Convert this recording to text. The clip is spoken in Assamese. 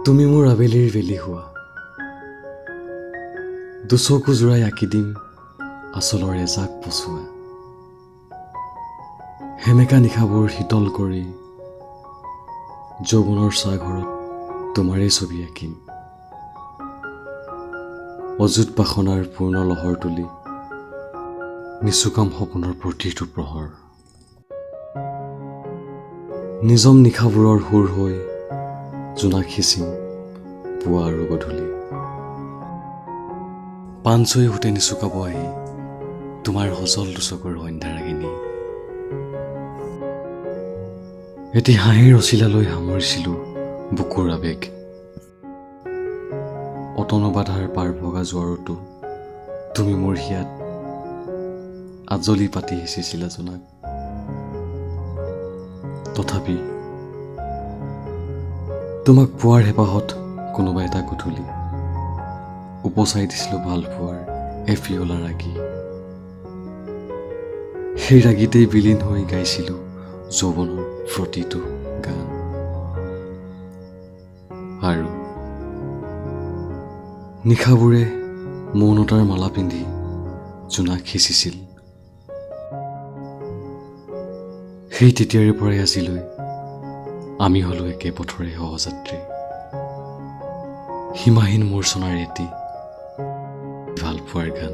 তুমি মোৰ আবেলিৰ বেলি হোৱা দুচকু জোৰাই আঁকি দিম আচলৰে জাক পচোৱা হেমেকা নিশাবোৰ শীতল কৰি যৌৱনৰ চাঘৰত তোমাৰেই ছবি আঁকিম অযুত বাসনাৰ পূৰ্ণ লহৰ তুলি নিচুকাম সপোনৰ প্ৰতিটো প্ৰহৰ নিজম নিশাবোৰৰ সুৰ হৈ জোনাক সিঁচিম পুৱা আৰু গধূলি পাঞ্চৈ হোতে নিচুকাব আহি তোমাৰ সজল দুচকুৰ সন্ধ্যাৰাগিনী এটি হাঁহিৰ অচিলালৈ সামৰিছিলো বুকুৰ আবেগ অতনবাধাৰ পাৰ ভগা জোৱাৰতো তুমি মোৰ হিয়াত আজলি পাতি সিঁচিছিলা জোনাক তথাপি তোমাক পোৱাৰ হেঁপাহত কোনোবা এটা গধূলি উপচাই দিছিলো ভাল পোৱাৰ এফিয়লা ৰাগী সেই ৰাগীতেই বিলীন হৈ গাইছিলো যৌৱনৰ প্ৰতিটো গান আৰু নিশাবোৰে মৌনতাৰ মালা পিন্ধি জোনাক সিঁচিছিল সেই তেতিয়াৰে পৰাই আজিলৈ আমি হলো একে পথৰে সহযাত্ৰী সীমাহীন মূৰ্ছনাৰ এটি ভাল পোৱাৰ গান